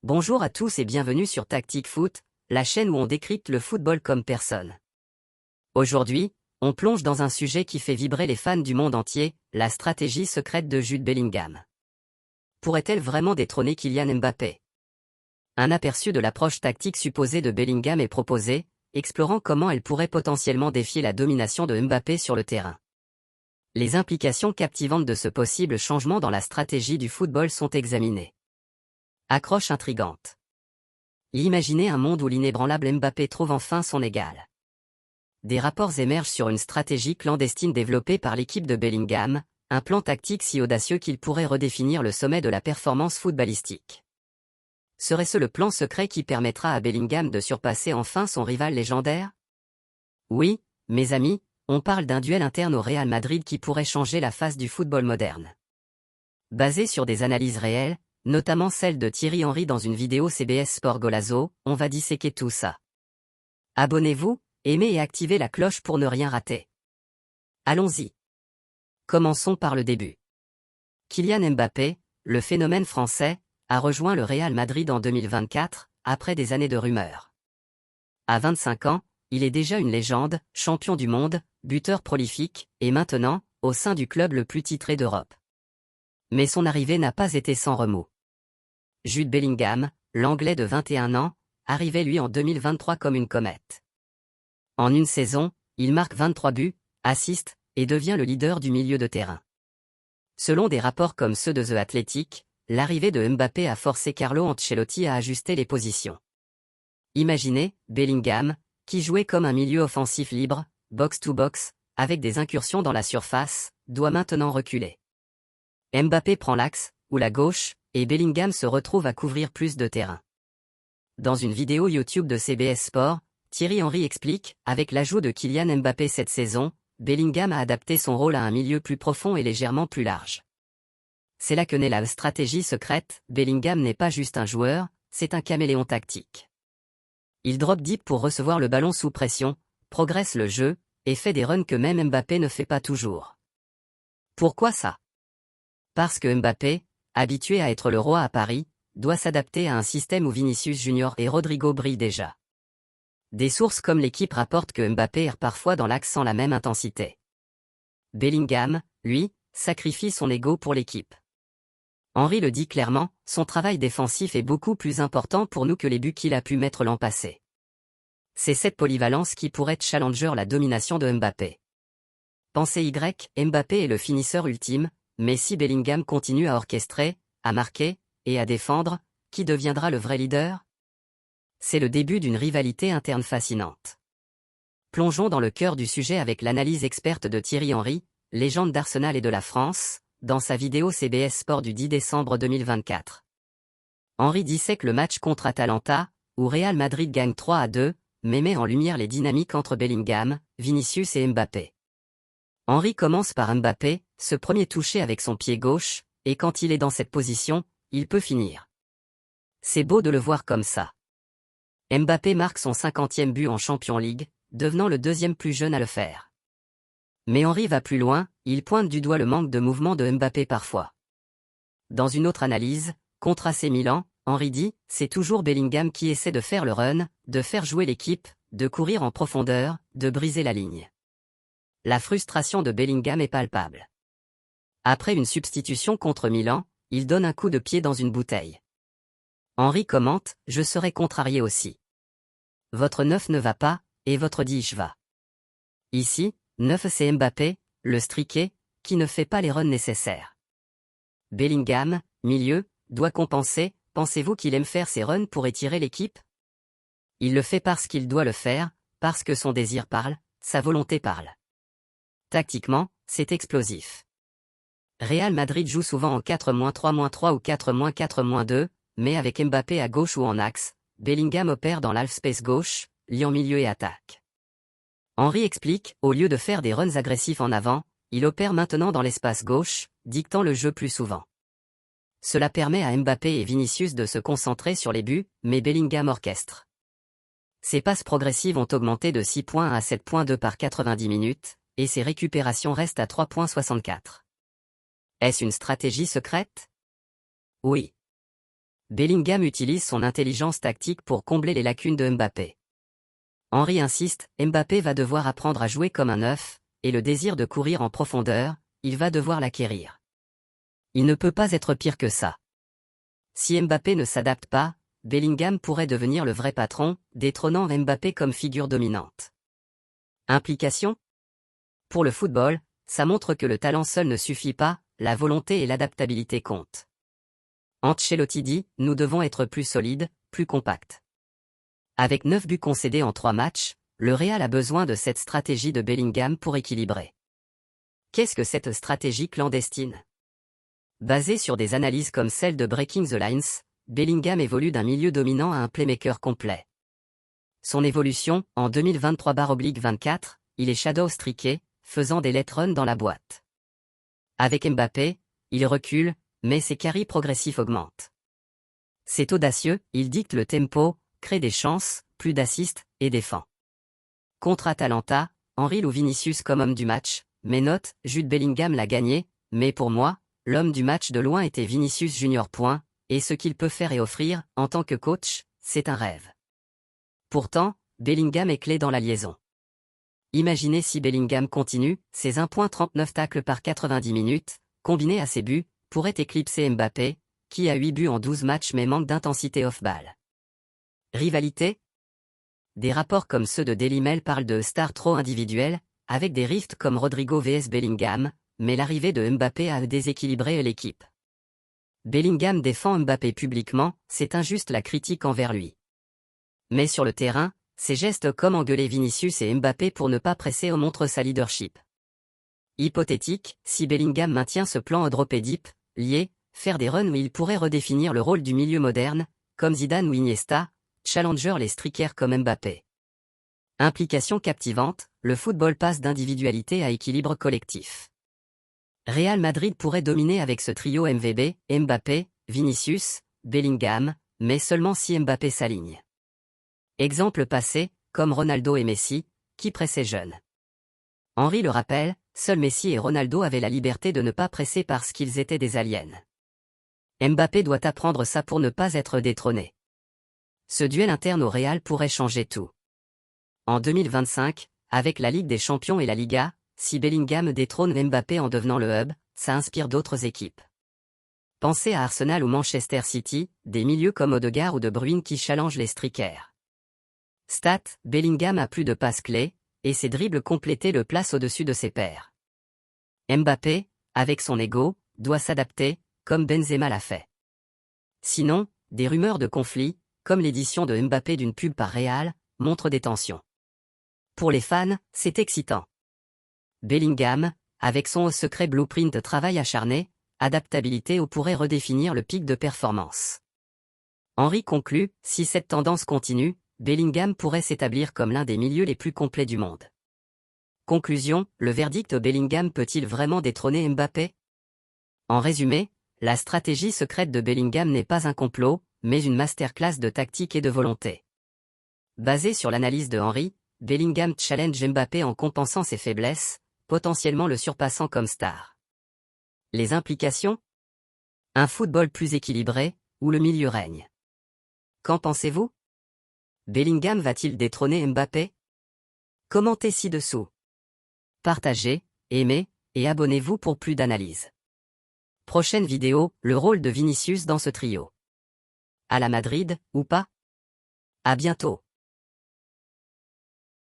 Bonjour à tous et bienvenue sur Tactic Foot, la chaîne où on décrypte le football comme personne. Aujourd'hui, on plonge dans un sujet qui fait vibrer les fans du monde entier, la stratégie secrète de Jude Bellingham. Pourrait-elle vraiment détrôner Kylian Mbappé? Un aperçu de l'approche tactique supposée de Bellingham est proposé, explorant comment elle pourrait potentiellement défier la domination de Mbappé sur le terrain. Les implications captivantes de ce possible changement dans la stratégie du football sont examinées. Accroche intrigante. Imaginez un monde où l'inébranlable Mbappé trouve enfin son égal. Des rapports émergent sur une stratégie clandestine développée par l'équipe de Bellingham, un plan tactique si audacieux qu'il pourrait redéfinir le sommet de la performance footballistique. Serait-ce le plan secret qui permettra à Bellingham de surpasser enfin son rival légendaire? Oui, mes amis, on parle d'un duel interne au Real Madrid qui pourrait changer la face du football moderne. Basé sur des analyses réelles, notamment celle de Thierry Henry dans une vidéo CBS Sport Golazo, on va disséquer tout ça. Abonnez-vous, aimez et activez la cloche pour ne rien rater. Allons-y. Commençons par le début. Kylian Mbappé, le phénomène français, a rejoint le Real Madrid en 2024, après des années de rumeurs. À 25 ans, il est déjà une légende, champion du monde, buteur prolifique, et maintenant, au sein du club le plus titré d'Europe. Mais son arrivée n'a pas été sans remous. Jude Bellingham, l'Anglais de 21 ans, arrivait lui en 2023 comme une comète. En une saison, il marque 23 buts, assiste, et devient le leader du milieu de terrain. Selon des rapports comme ceux de The Athletic, l'arrivée de Mbappé a forcé Carlo Ancelotti à ajuster les positions. Imaginez, Bellingham, qui jouait comme un milieu offensif libre, box-to-box, avec des incursions dans la surface, doit maintenant reculer. Mbappé prend l'axe, ou la gauche, et Bellingham se retrouve à couvrir plus de terrain. Dans une vidéo YouTube de CBS Sport, Thierry Henry explique, avec l'ajout de Kylian Mbappé cette saison, Bellingham a adapté son rôle à un milieu plus profond et légèrement plus large. C'est là que naît la stratégie secrète, Bellingham n'est pas juste un joueur, c'est un caméléon tactique. Il drop deep pour recevoir le ballon sous pression, progresse le jeu, et fait des runs que même Mbappé ne fait pas toujours. Pourquoi ça? Parce que Mbappé, habitué à être le roi à Paris, doit s'adapter à un système où Vinicius Junior et Rodrigo brillent déjà. Des sources comme l'équipe rapportent que Mbappé erre parfois dans l'axe sans la même intensité. Bellingham, lui, sacrifie son ego pour l'équipe. Henry le dit clairement, son travail défensif est beaucoup plus important pour nous que les buts qu'il a pu mettre l'an passé. C'est cette polyvalence qui pourrait challenger la domination de Mbappé. Pensez Y, Mbappé est le finisseur ultime, mais si Bellingham continue à orchestrer, à marquer, et à défendre, qui deviendra le vrai leader? C'est le début d'une rivalité interne fascinante. Plongeons dans le cœur du sujet avec l'analyse experte de Thierry Henry, légende d'Arsenal et de la France, dans sa vidéo CBS Sport du 10 décembre 2024. Henry dissèque le match contre Atalanta, où Real Madrid gagne 3-2, mais met en lumière les dynamiques entre Bellingham, Vinicius et Mbappé. Henry commence par Mbappé, ce premier touché avec son pied gauche, et quand il est dans cette position, il peut finir. C'est beau de le voir comme ça. Mbappé marque son 50e but en Champions League, devenant le deuxième plus jeune à le faire. Mais Henry va plus loin, il pointe du doigt le manque de mouvement de Mbappé parfois. Dans une autre analyse, contre AC Milan, Henry dit, c'est toujours Bellingham qui essaie de faire le run, de faire jouer l'équipe, de courir en profondeur, de briser la ligne. La frustration de Bellingham est palpable. Après une substitution contre Milan, il donne un coup de pied dans une bouteille. Henry commente, je serai contrarié aussi. Votre 9 ne va pas, et votre 10 va. Ici, 9 c'est Mbappé, le striqué, qui ne fait pas les runs nécessaires. Bellingham, milieu, doit compenser, pensez-vous qu'il aime faire ses runs pour étirer l'équipe? Il le fait parce qu'il doit le faire, parce que son désir parle, sa volonté parle. Tactiquement, c'est explosif. Real Madrid joue souvent en 4-3-3 ou 4-4-2, mais avec Mbappé à gauche ou en axe, Bellingham opère dans l'half-space gauche, liant milieu et attaque. Henry explique, au lieu de faire des runs agressifs en avant, il opère maintenant dans l'espace gauche, dictant le jeu plus souvent. Cela permet à Mbappé et Vinicius de se concentrer sur les buts, mais Bellingham orchestre. Ses passes progressives ont augmenté de 6 points à 7,2 par 90 minutes, et ses récupérations restent à 3,64. Est-ce une stratégie secrète? Oui. Bellingham utilise son intelligence tactique pour combler les lacunes de Mbappé. Henry insiste, Mbappé va devoir apprendre à jouer comme un œuf, et le désir de courir en profondeur, il va devoir l'acquérir. Il ne peut pas être pire que ça. Si Mbappé ne s'adapte pas, Bellingham pourrait devenir le vrai patron, détrônant Mbappé comme figure dominante. Implication ? Pour le football, ça montre que le talent seul ne suffit pas, la volonté et l'adaptabilité comptent. Ancelotti dit, nous devons être plus solides, plus compacts. Avec 9 buts concédés en 3 matchs, le Real a besoin de cette stratégie de Bellingham pour équilibrer. Qu'est-ce que cette stratégie clandestine ? Basée sur des analyses comme celle de Breaking the Lines, Bellingham évolue d'un milieu dominant à un playmaker complet. Son évolution, en 2023/24, il est shadow streaké, faisant des let runs dans la boîte. Avec Mbappé, il recule, mais ses carries progressifs augmentent. C'est audacieux, il dicte le tempo, crée des chances, plus d'assists, et défend. Contre Atalanta, Henry loue Vinicius comme homme du match, mais note, Jude Bellingham l'a gagné, mais pour moi, l'homme du match de loin était Vinicius Junior. Et ce qu'il peut faire et offrir, en tant que coach, c'est un rêve. Pourtant, Bellingham est clé dans la liaison. Imaginez si Bellingham continue, ses 1,39 tacles par 90 minutes, combinés à ses buts, pourraient éclipser Mbappé, qui a 8 buts en 12 matchs mais manque d'intensité off-ball. Rivalité ? Des rapports comme ceux de Daily Mail parlent de stars trop individuelles, avec des rifts comme Rodrigo vs Bellingham, mais l'arrivée de Mbappé a déséquilibré l'équipe. Bellingham défend Mbappé publiquement, c'est injuste la critique envers lui. Mais sur le terrain, ses gestes comme engueuler Vinicius et Mbappé pour ne pas presser montrent sa leadership. Hypothétique, si Bellingham maintient ce plan au drop deep, lié, faire des runs où il pourrait redéfinir le rôle du milieu moderne, comme Zidane ou Iniesta, challenger les strikers comme Mbappé. Implication captivante, le football passe d'individualité à équilibre collectif. Real Madrid pourrait dominer avec ce trio MVB, Mbappé, Vinicius, Bellingham, mais seulement si Mbappé s'aligne. Exemple passé, comme Ronaldo et Messi, qui pressaient jeunes. Henry le rappelle, seuls Messi et Ronaldo avaient la liberté de ne pas presser parce qu'ils étaient des aliens. Mbappé doit apprendre ça pour ne pas être détrôné. Ce duel interne au Real pourrait changer tout. En 2025, avec la Ligue des Champions et la Liga, si Bellingham détrône Mbappé en devenant le hub, ça inspire d'autres équipes. Pensez à Arsenal ou Manchester City, des milieux comme Odegaard ou De Bruyne qui challengent les strikers. Stat, Bellingham a plus de passes clés, et ses dribbles complétés le placent au-dessus de ses pairs. Mbappé, avec son ego, doit s'adapter, comme Benzema l'a fait. Sinon, des rumeurs de conflit, comme l'édition de Mbappé d'une pub par Real, montrent des tensions. Pour les fans, c'est excitant. Bellingham, avec son secret blueprint travail acharné, adaptabilité pourrait redéfinir le pic de performance. Henry conclut, si cette tendance continue, Bellingham pourrait s'établir comme l'un des milieux les plus complets du monde. Conclusion, le verdict Bellingham peut-il vraiment détrôner Mbappé ? En résumé, la stratégie secrète de Bellingham n'est pas un complot, mais une masterclass de tactique et de volonté. Basée sur l'analyse de Henry, Bellingham challenge Mbappé en compensant ses faiblesses, potentiellement le surpassant comme star. Les implications ? Un football plus équilibré, où le milieu règne. Qu'en pensez-vous ? Bellingham va-t-il détrôner Mbappé ? Commentez ci-dessous. Partagez, aimez, et abonnez-vous pour plus d'analyses. Prochaine vidéo, le rôle de Vinicius dans ce trio. À la Madrid, ou pas ? À bientôt.